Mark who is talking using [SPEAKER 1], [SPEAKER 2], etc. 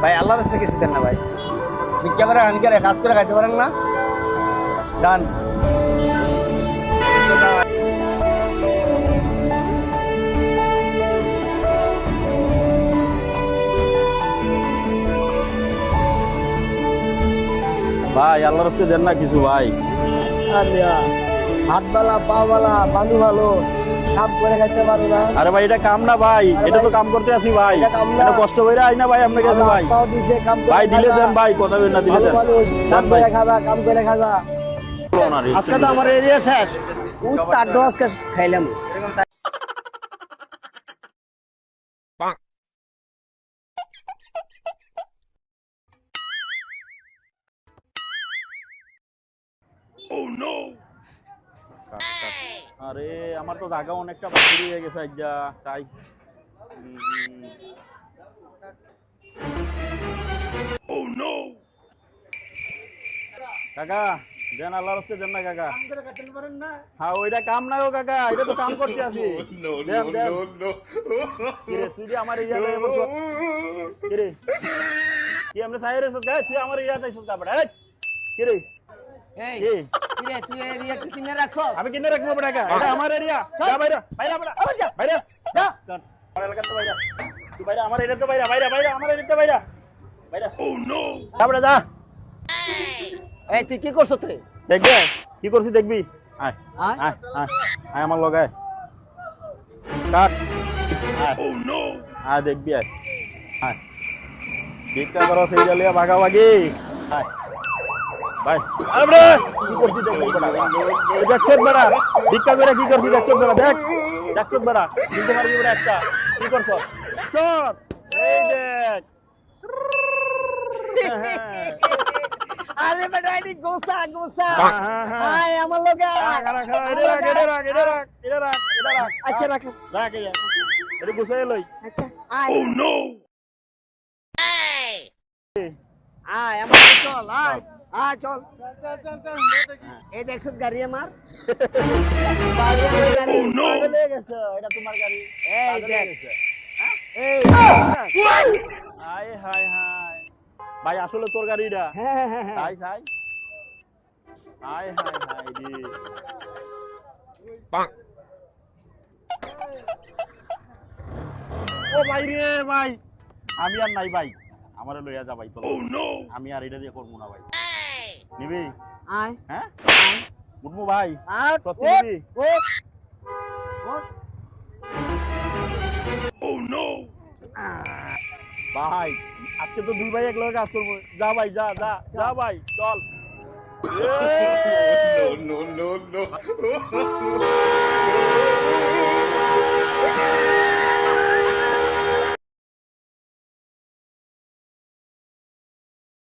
[SPEAKER 1] ভাই আল্লাহর রাস্তায় কিছু দেন না ভাই। ভিক্ষা করে আনকে কাজ করে খাইতে পারেন না? ডান।
[SPEAKER 2] ভাই আল্লাহর রাস্তায় দেন না কিছু ভাই।
[SPEAKER 1] হাত বালা পা বালা বালু ভালো কাম করে খাইতে পারো না?
[SPEAKER 2] আরে ভাই এটা কাম না ভাই, এটা তো কাম করতে আসি ভাই।
[SPEAKER 1] এটা কাম না।
[SPEAKER 2] এটা কষ্ট করে আই না ভাই আপনার কাছে ভাই।
[SPEAKER 1] তাও দিছে কাম করে
[SPEAKER 2] ভাই দিলে
[SPEAKER 1] খাবা।
[SPEAKER 2] দেন ভাই, কথা বলেন না, দিলে
[SPEAKER 1] ভালো
[SPEAKER 2] দেন।
[SPEAKER 1] মানুষ কাম
[SPEAKER 2] দেন ভাই।
[SPEAKER 1] করে খাবা, কাম করে খাবা। আজকে তো আমার এরিয়া শেষ। তার ডোজ খাইলাম।
[SPEAKER 2] আরে আমার তো জায়গা অনেকটা বাকি হয়ে গেছে আজ্ঞা চাই। কাকা দেন আল্লাহর রাস্তায় দেন না কাকা। হ্যাঁ ওইটা কাম না গো কাকা, এটা তো কাম করতে আসি। দেন দেন। কিরে তুই যে আমার ইয়াতে বলছ কিরে কি আমরা সাইরে সব গায় তুই আমার ইয়াতে সব কাপড় এই কিরে
[SPEAKER 1] এই
[SPEAKER 2] কি
[SPEAKER 1] কি রে তুই এরিয়া কি কিনে রাখছস?
[SPEAKER 2] আমি কিনে রাখবো টাকা, এটা আমার এরিয়া। যা বাইরে বাইরে বাইরে বাইরে
[SPEAKER 1] যা
[SPEAKER 2] আমার এলাকা তো বাইরে, তুই বাইরে আমার এরিয়া তো বাইরে বাইরে বাইরে আমার এরিয়া তো বাইরে বাইরে। ও নো তারপরে যা।
[SPEAKER 1] এই তুই কি করছস তুই?
[SPEAKER 2] দেখবি কি করছিস দেখবি। আয়
[SPEAKER 1] আয়
[SPEAKER 2] আয় আয় আয় আমার লগায় কাট। আয় ও নো আয় দেখবি আয় আয় ভিক্ষা করো সেই জালিয়া ভাগাভাগি। আয় ভাই আরে কি করছিস দেখবি বড়া দেখছিস বড়া ভিক্ষা করে কি করছিস দেখছিস বড়া দেখ দেখছিস বড়া দিতে পারবি বড়া একটা কি করছস সর এই দেখ।
[SPEAKER 1] আরে বেটা এডি গোসা গোসা
[SPEAKER 2] হ্যাঁ।
[SPEAKER 1] আয় আমার লগে
[SPEAKER 2] এটা রাখ
[SPEAKER 1] আচ্ছা রাখ
[SPEAKER 2] রাখ এটা গুছাই লই।
[SPEAKER 1] আচ্ছা আয় ও নো আয় আমার লগে চল আয় আয় চল এই দেখছ গাড়ি আমার পাগলের গাড়ি
[SPEAKER 2] পাগল হয়ে গেছে, এটা তোমার গাড়ি।
[SPEAKER 1] এই
[SPEAKER 2] পাগল হয়ে
[SPEAKER 1] দেখ
[SPEAKER 2] গেছে।
[SPEAKER 1] এই
[SPEAKER 2] হায় হায় হায় ভাই আসলে তোর গাড়িটা
[SPEAKER 1] হ্যাঁ হ্যাঁ হ্যাঁ
[SPEAKER 2] হাই হাই হায় হায় হায় রে ও ভাই রে ভাই আমি আর নাই ভাই, আমারে লইয়া যা ভাই তো। আমি আর এটা দিয়ে করবো না ভাই। নিবি
[SPEAKER 1] আয়
[SPEAKER 2] হ্যাঁ উঠবো ভাই
[SPEAKER 1] আর
[SPEAKER 2] সত্যি নিবি। ভাই আজকে তো দুই ভাই এক লগে কাজ করবো। যা ভাই যা যা যা ভাই চল।
[SPEAKER 3] no, no, no.